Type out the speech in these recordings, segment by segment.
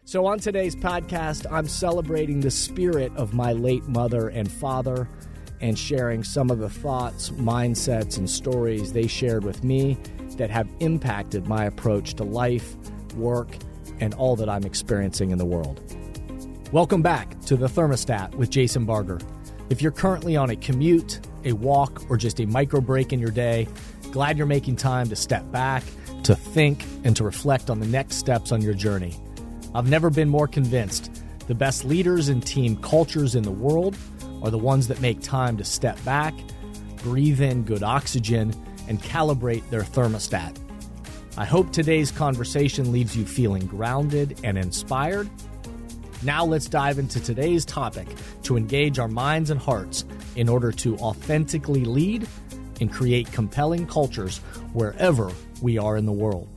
So on today's podcast, I'm celebrating the spirit of my late mother and father and sharing some of the thoughts, mindsets, and stories they shared with me that have impacted my approach to life, work, and all that I'm experiencing in the world. Welcome back to The Thermostat with Jason Barger. If you're currently on a commute, a walk, or just a micro break in your day, glad you're making time to step back, to think, and to reflect on the next steps on your journey. I've never been more convinced the best leaders and team cultures in the world are the ones that make time to step back, breathe in good oxygen, and calibrate their thermostat. I hope today's conversation leaves you feeling grounded and inspired. Now let's dive into today's topic to engage our minds and hearts in order to authentically lead and create compelling cultures wherever we are in the world.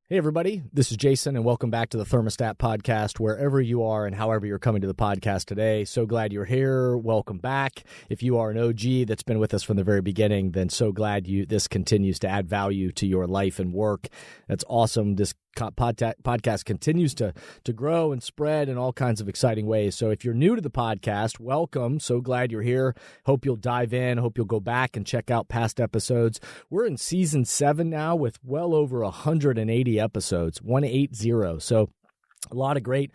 Hey everybody, this is Jason and welcome back to the Thermostat Podcast, wherever you are and however you're coming to the podcast today. So glad you're here. Welcome back. If you are an OG that's been with us from the very beginning, then so glad this continues to add value to your life and work. That's awesome. This podcast continues to grow and spread in all kinds of exciting ways. So if you're new to the podcast, welcome. So glad you're here. Hope you'll dive in. Hope you'll go back and check out past episodes. We're in season 7 now with well over 180 episodes, 180. So a lot of great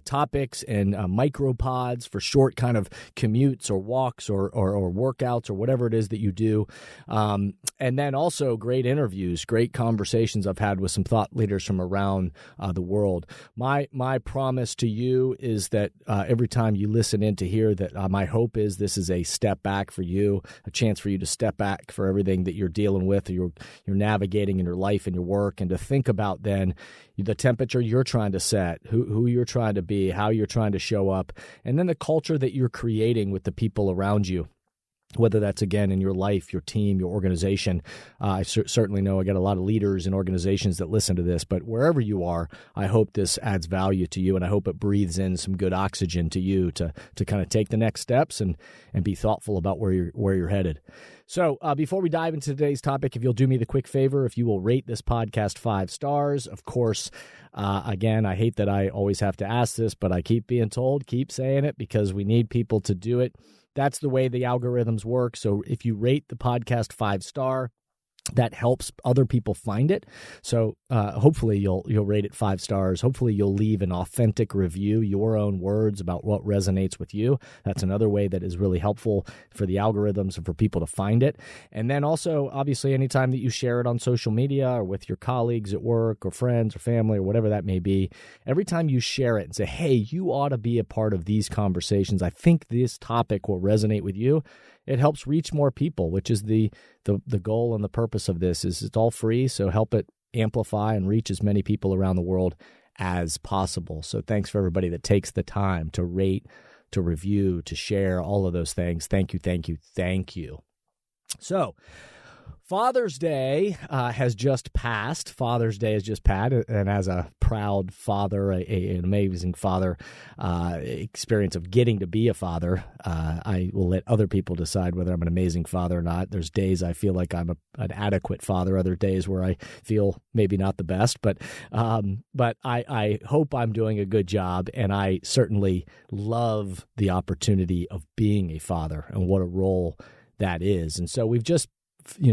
topics and micropods for short kind of commutes or walks or workouts or whatever it is that you do. And then also great interviews, great conversations I've had with some thought leaders from around the world. My promise to you is that every time you listen in to hear that my hope is this is a step back for you, a chance for you to step back for everything that you're dealing with or you're navigating in your life and your work, and to think about then the temperature you're trying to set, who you're trying to be, how you're trying to show up, and then the culture that you're creating with the people around you, whether that's, again, in your life, your team, your organization. I certainly know I got a lot of leaders and organizations that listen to this, but wherever you are, I hope this adds value to you, and I hope it breathes in some good oxygen to you to kind of take the next steps and be thoughtful about where you're headed. So before we dive into today's topic, if you'll do me the quick favor, if you will rate this podcast 5 stars, of course. Again, I hate that I always have to ask this, but I keep being told, keep saying it, because we need people to do it. That's the way the algorithms work. So if you rate the podcast 5-star, that helps other people find it. So hopefully you'll rate it 5 stars. Hopefully you'll leave an authentic review, your own words about what resonates with you. That's another way that is really helpful for the algorithms and for people to find it. And then also, obviously, anytime that you share it on social media or with your colleagues at work or friends or family or whatever that may be, every time you share it and say, hey, you ought to be a part of these conversations, I think this topic will resonate with you, it helps reach more people, which is the goal and the purpose of this. Is it's all free, so help it amplify and reach as many people around the world as possible. So thanks for everybody that takes the time to rate, to review, to share, all of those things. Thank you, thank you, thank you. So Father's Day has just passed. Father's Day has just passed, and as a proud father, an amazing father, experience of getting to be a father, I will let other people decide whether I'm an amazing father or not. There's days I feel like I'm an adequate father, other days where I feel maybe not the best, but I hope I'm doing a good job, and I certainly love the opportunity of being a father and what a role that is. And so we've just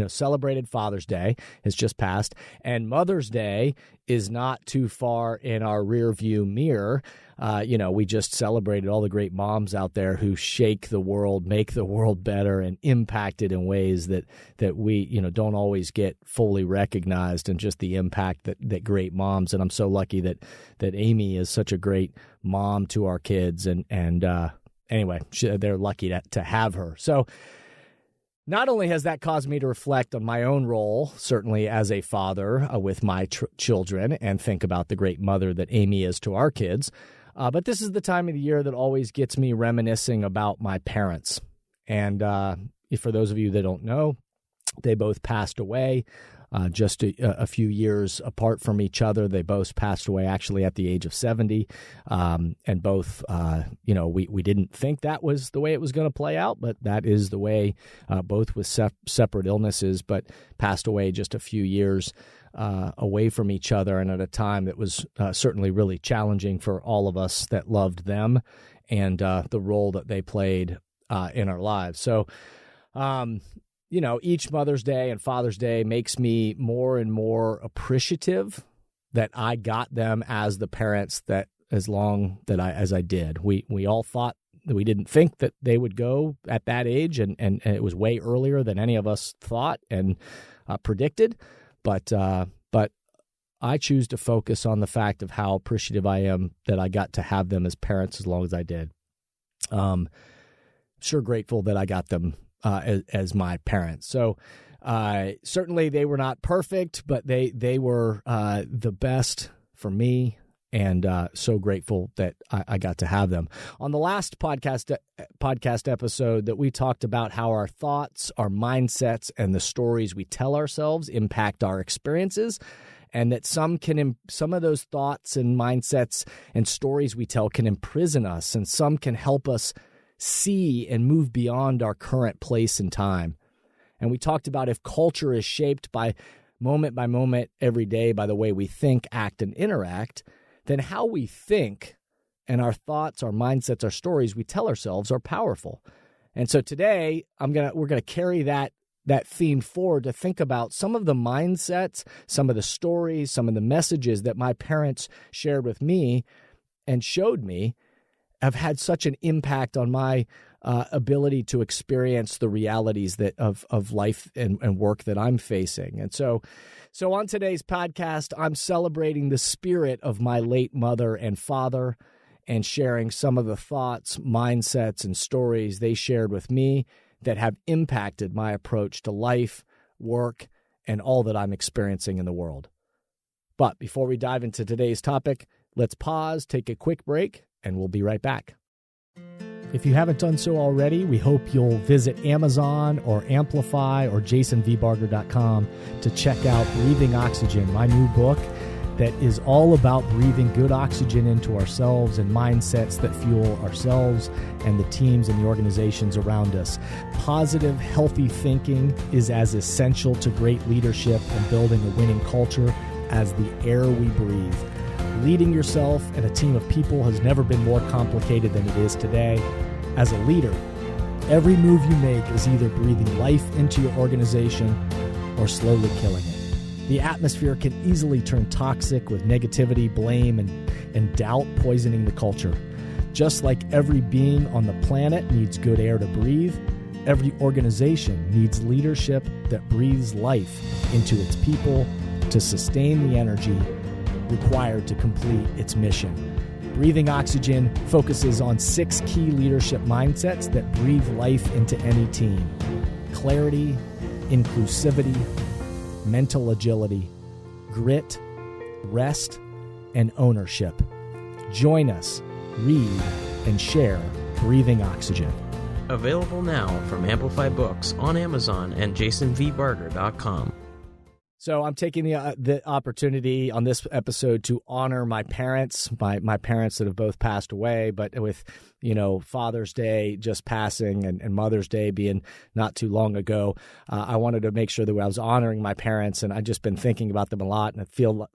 celebrated Father's Day, has just passed, and Mother's Day is not too far in our rear view mirror. We just celebrated all the great moms out there who shake the world, make the world better, and impact it in ways that we, don't always get fully recognized, and just the impact that great moms. And I'm so lucky that Amy is such a great mom to our kids. And anyway, they're lucky to have her. So not only has that caused me to reflect on my own role, certainly as a father with my children, and think about the great mother that Amy is to our kids, but this is the time of the year that always gets me reminiscing about my parents. And for those of you that don't know, they both passed away just a few years apart from each other. They both passed away actually at the age of 70. And both, we didn't think that was the way it was going to play out, but that is the way, both with separate illnesses, but passed away just a few years away from each other, and at a time that was certainly really challenging for all of us that loved them and the role that they played in our lives. So, each Mother's Day and Father's Day makes me more and more appreciative that I got them as the parents that as I did. We all thought that we didn't think that they would go at that age, and it was way earlier than any of us thought and predicted. But I choose to focus on the fact of how appreciative I am that I got to have them as parents as long as I did. Sure grateful that I got them as my parents. So certainly they were not perfect, but they were the best for me, and so grateful that I got to have them. On the last podcast episode that we talked about how our thoughts, our mindsets, and the stories we tell ourselves impact our experiences, and that some of those thoughts and mindsets and stories we tell can imprison us, and some can help us see and move beyond our current place and time. And we talked about if culture is shaped by moment, every day by the way we think, act, and interact, then how we think and our thoughts, our mindsets, our stories we tell ourselves are powerful. And so today we're gonna carry that theme forward to think about some of the mindsets, some of the stories, some of the messages that my parents shared with me and showed me have had such an impact on my ability to experience the realities of life and work that I'm facing. And so on today's podcast, I'm celebrating the spirit of my late mother and father and sharing some of the thoughts, mindsets, and stories they shared with me that have impacted my approach to life, work, and all that I'm experiencing in the world. But before we dive into today's topic, let's pause, take a quick break, and we'll be right back. If you haven't done so already, we hope you'll visit Amazon or Amplify or jasonvbarger.com to check out Breathing Oxygen, my new book that is all about breathing good oxygen into ourselves and mindsets that fuel ourselves and the teams and the organizations around us. Positive, healthy thinking is as essential to great leadership and building a winning culture as the air we breathe. Leading yourself and a team of people has never been more complicated than it is today. As a leader, every move you make is either breathing life into your organization or slowly killing it. The atmosphere can easily turn toxic with negativity, blame, and doubt poisoning the culture. Just like every being on the planet needs good air to breathe, every organization needs leadership that breathes life into its people to sustain the energy required to complete its mission. Breathing Oxygen focuses on 6 key leadership mindsets that breathe life into any team: clarity, inclusivity, mental agility, grit, rest, and ownership. Join us, read, and share Breathing Oxygen. Available now from Amplify Books on Amazon and jasonvbarger.com. So I'm taking the opportunity on this episode to honor my parents, my parents that have both passed away, but with, Father's Day just passing and Mother's Day being not too long ago, I wanted to make sure that I was honoring my parents, and I've just been thinking about them a lot, and I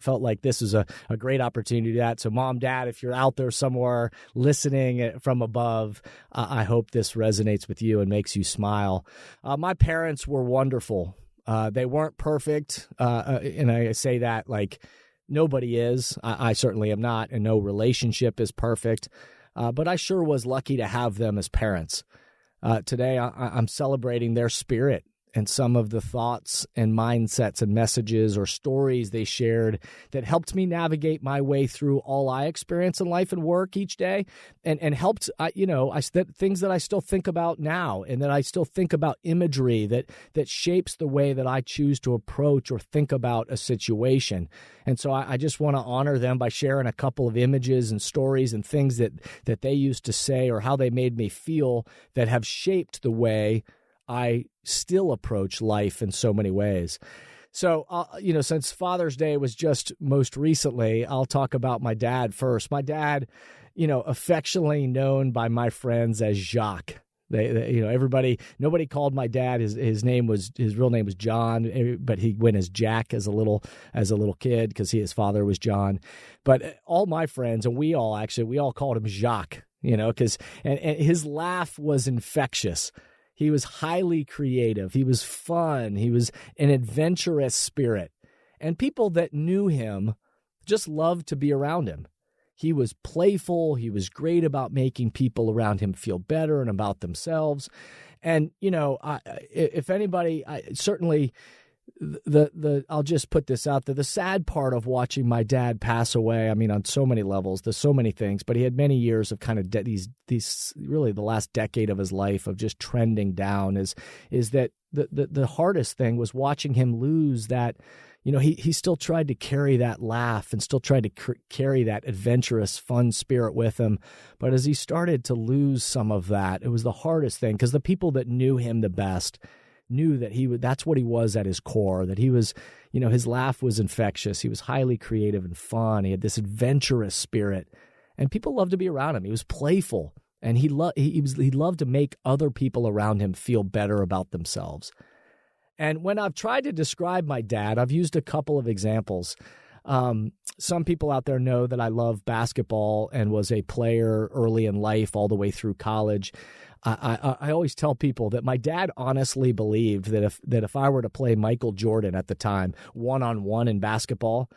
felt like this is a great opportunity to do that. So Mom, Dad, if you're out there somewhere listening from above, I hope this resonates with you and makes you smile. My parents were wonderful. They weren't perfect, and I say that like nobody is. I certainly am not, and no relationship is perfect, but I sure was lucky to have them as parents. Today, I'm celebrating their spirit and some of the thoughts and mindsets and messages or stories they shared that helped me navigate my way through all I experience in life and work each day, and helped, things that I still think about now, and that I still think about imagery that shapes the way that I choose to approach or think about a situation. And so I just want to honor them by sharing a couple of images and stories and things that they used to say or how they made me feel that have shaped the way I still approach life in so many ways. So, since Father's Day was just most recently, I'll talk about my dad first. My dad, affectionately known by my friends as Jacques. Nobody called my dad. His real name was John, but he went as Jack as a little kid because his father was John. But all my friends, and we all called him Jacques, because and his laugh was infectious. He was highly creative. He was fun. He was an adventurous spirit. And people that knew him just loved to be around him. He was playful. He was great about making people around him feel better and about themselves. And, if anybody, certainly I'll just put this out there. The sad part of watching my dad pass away, I mean, on so many levels, there's so many things, but he had many years of kind of these really the last decade of his life of just trending down is that the hardest thing was watching him lose that. He still tried to carry that laugh and still tried to carry that adventurous, fun spirit with him. But as he started to lose some of that, it was the hardest thing because the people that knew him the best knew that that's what he was at his core, that he was, his laugh was infectious. He was highly creative and fun. He had this adventurous spirit and people loved to be around him. He was playful and he loved to make other people around him feel better about themselves. And when I've tried to describe my dad, I've used a couple of examples. Some people out there know that I love basketball and was a player early in life all the way through college. I always tell people that my dad honestly believed that if I were to play Michael Jordan at the time, one-on-one in basketball,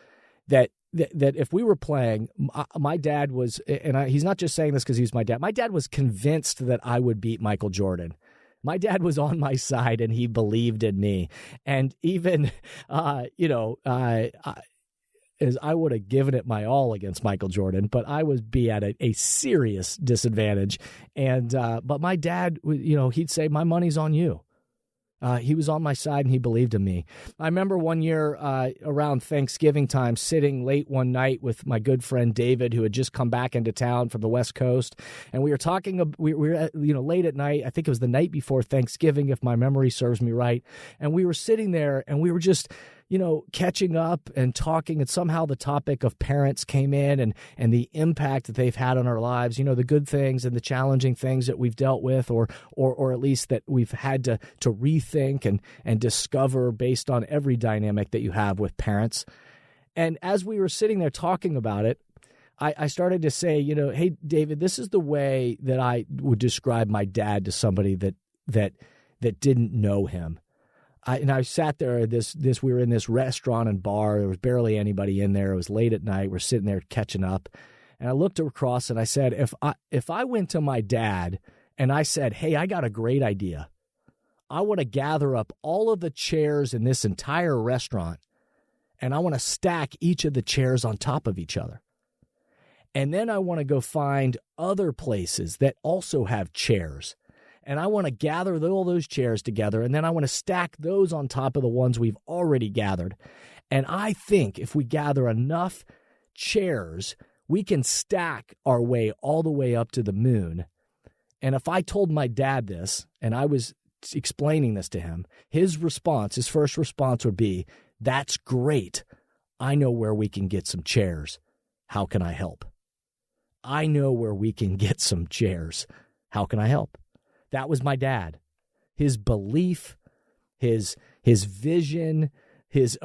that if we were playing, my dad was, and he's not just saying this because he's my dad. My dad was convinced that I would beat Michael Jordan. My dad was on my side and he believed in me. And even, as I would have given it my all against Michael Jordan, but I would be at a serious disadvantage. And, but my dad, he'd say, my money's on you. He was on my side and he believed in me. I remember one year around Thanksgiving time sitting late one night with my good friend David, who had just come back into town from the West Coast. And we were talking, we were late at night. I think it was the night before Thanksgiving, if my memory serves me right. And we were sitting there and we were just, catching up and talking, and somehow the topic of parents came in and the impact that they've had on our lives, the good things and the challenging things that we've dealt with, or at least that we've had to rethink and discover based on every dynamic that you have with parents. And as we were sitting there talking about it, I started to say, hey, David, this is the way that I would describe my dad to somebody that didn't know him. I sat there, we were in this restaurant and bar. There was barely anybody in there. It was late at night. We're sitting there catching up. And I looked across and I said, if I went to my dad and I said, hey, I got a great idea. I want to gather up all of the chairs in this entire restaurant and I want to stack each of the chairs on top of each other. And then I want to go find other places that also have chairs. And I want to gather all those chairs together, and then I want to stack those on top of the ones we've already gathered. And I think if we gather enough chairs, we can stack our way all the way up to the moon. And if I told my dad this, and I was explaining this to him, his first response would be, that's great. I know where we can get some chairs. How can I help? I know where we can get some chairs. How can I help? That was my dad. His belief, his vision, his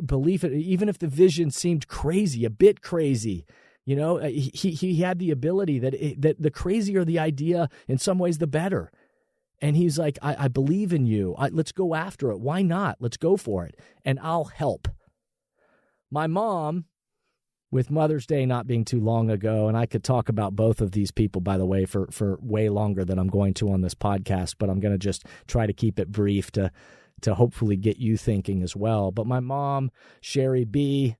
belief, even if the vision seemed crazy, a bit crazy, he had the ability that the crazier the idea, in some ways, the better. And he's like, I believe in you. Let's go after it. Why not? Let's go for it. And I'll help. My mom, with Mother's Day not being too long ago, and I could talk about both of these people, by the way, for way longer than I'm going to on this podcast, but I'm going to just try to keep it brief to hopefully get you thinking as well. But my mom, Sherry B.,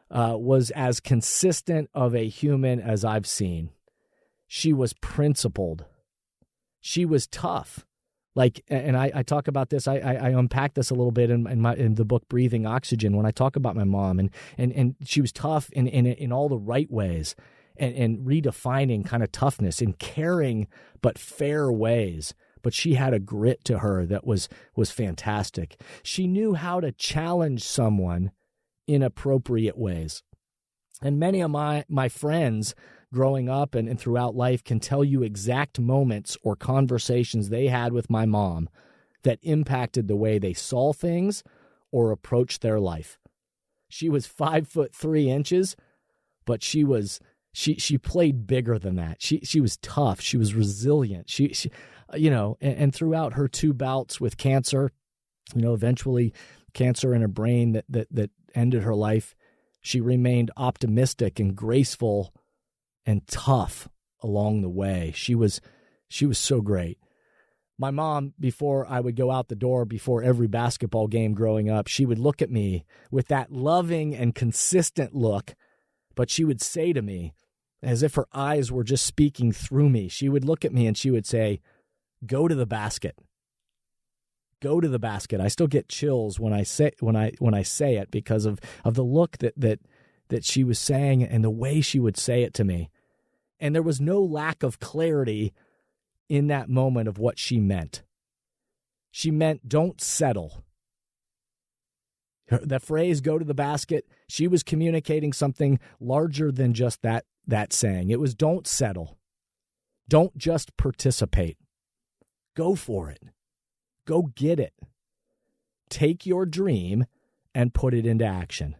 was as consistent of a human as I've seen. She was principled. She was tough. And I talk about this. I unpack this a little bit in the book Breathing Oxygen when I talk about my mom, and she was tough in all the right ways, and redefining kind of toughness in caring but fair ways. But she had a grit to her that was fantastic. She knew how to challenge someone in appropriate ways. And many of my friends growing up and throughout life can tell you exact moments or conversations they had with my mom that impacted the way they saw things or approached their life. She was 5'3", but she played bigger than that. She was tough. She was resilient. She and throughout her 2 bouts with cancer, eventually cancer in her brain that ended her life, she remained optimistic and graceful and tough along the way. She was so great. My mom, before I would go out the door, before every basketball game growing up, she would look at me with that loving and consistent look, but she would say to me, as if her eyes were just speaking through me, she would look at me and she would say, "Go to the basket. Go to the basket." I still get chills when I say it because of the look that she was saying and the way she would say it to me. And there was no lack of clarity in that moment of what she meant. She meant don't settle. The phrase "go to the basket," she was communicating something larger than just that saying. It was don't settle. Don't just participate. Go for it. Go get it. Take your dream and put it into action.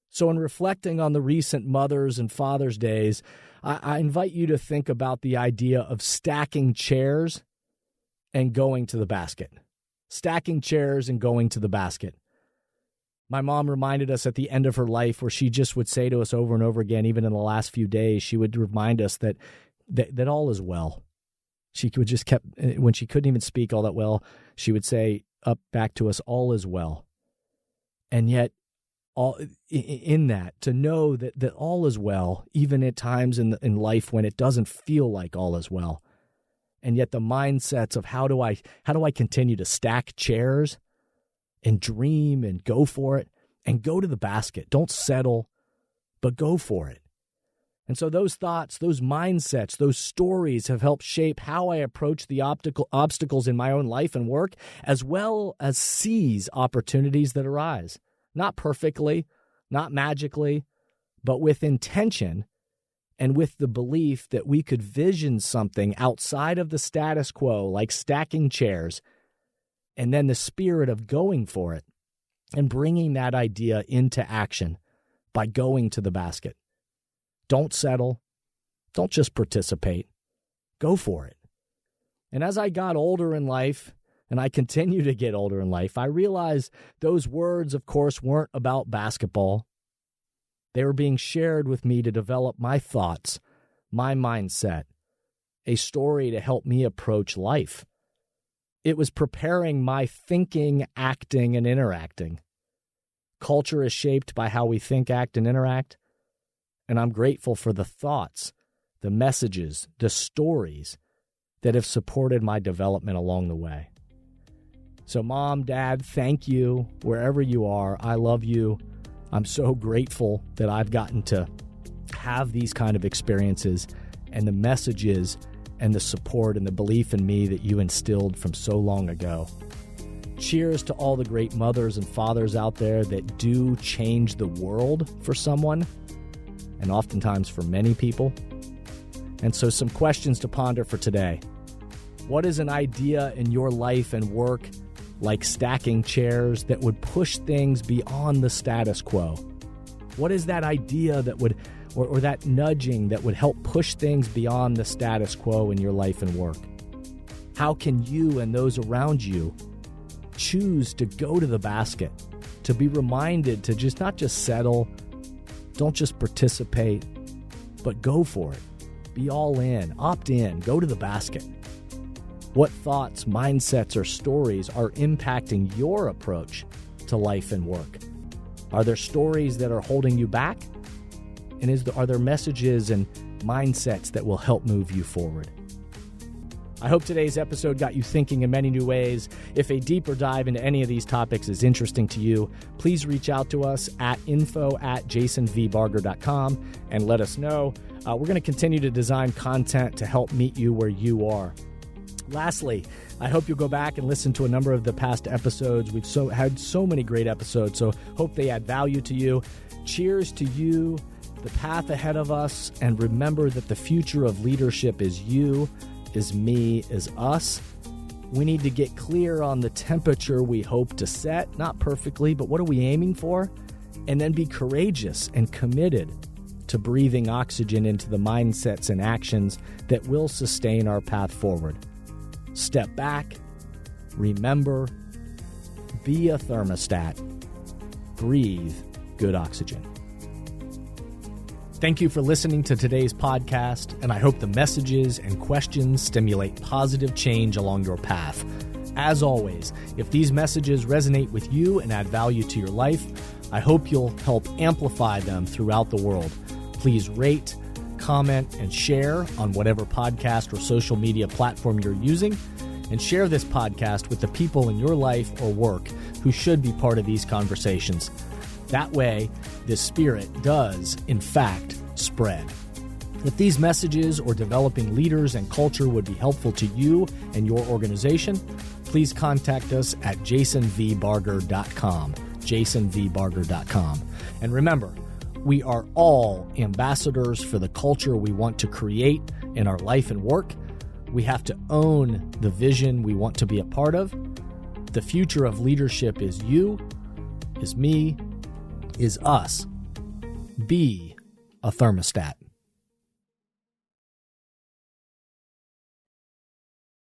So in reflecting on the recent Mother's and Father's Days, I invite you to think about the idea of stacking chairs and going to the basket. Stacking chairs and going to the basket. My mom reminded us at the end of her life, where she just would say to us over and over again, even in the last few days, she would remind us that all is well. She would just when she couldn't even speak all that well, she would say back to us, all is well. And yet, all in that, to know that all is well, even at times in life when it doesn't feel like all is well. And yet the mindsets of how do I continue to stack chairs and dream and go for it and go to the basket. Don't settle, but go for it. And so those thoughts, those mindsets, those stories have helped shape how I approach the obstacles in my own life and work, as well as seize opportunities that arise. Not perfectly, not magically, but with intention and with the belief that we could vision something outside of the status quo, like stacking chairs, and then the spirit of going for it and bringing that idea into action by going to the basket. Don't settle. Don't just participate. Go for it. And as I got older in life, and I continue to get older in life, I realized those words, of course, weren't about basketball. They were being shared with me to develop my thoughts, my mindset, a story to help me approach life. It was preparing my thinking, acting, and interacting. Culture is shaped by how we think, act, and interact. And I'm grateful for the thoughts, the messages, the stories that have supported my development along the way. So Mom, Dad, thank you wherever you are. I love you. I'm so grateful that I've gotten to have these kind of experiences and the messages and the support and the belief in me that you instilled from so long ago. Cheers to all the great mothers and fathers out there that do change the world for someone, and oftentimes for many people. And so some questions to ponder for today. What is an idea in your life and work, like stacking chairs, that would push things beyond the status quo? What is that idea that would, or that nudging that would help push things beyond the status quo in your life and work? How can you and those around you choose to go to the basket, to be reminded to just not just settle, don't just participate, but go for it. Be all in, opt in, go to the basket. What thoughts, mindsets, or stories are impacting your approach to life and work? Are there stories that are holding you back? And are there messages and mindsets that will help move you forward? I hope today's episode got you thinking in many new ways. If a deeper dive into any of these topics is interesting to you, please reach out to us at info@jasonvbarger.com and let us know. We're going to continue to design content to help meet you where you are. Lastly, I hope you'll go back and listen to a number of the past episodes. We've had so many great episodes, so hope they add value to you. Cheers to you, the path ahead of us, and remember that the future of leadership is you, is me, is us. We need to get clear on the temperature we hope to set, not perfectly, but what are we aiming for? And then be courageous and committed to breathing oxygen into the mindsets and actions that will sustain our path forward. Step back, remember, be a thermostat, breathe good oxygen. Thank you for listening to today's podcast, and I hope the messages and questions stimulate positive change along your path. As always, if these messages resonate with you and add value to your life, I hope you'll help amplify them throughout the world. Please rate, comment, and share on whatever podcast or social media platform you're using, and share this podcast with the people in your life or work who should be part of these conversations. That way, this spirit does, in fact, spread. If these messages or developing leaders and culture would be helpful to you and your organization, please contact us at jasonvbarger.com, jasonvbarger.com. And remember, we are all ambassadors for the culture we want to create in our life and work. We have to own the vision we want to be a part of. The future of leadership is you, is me, is us. Be a thermostat.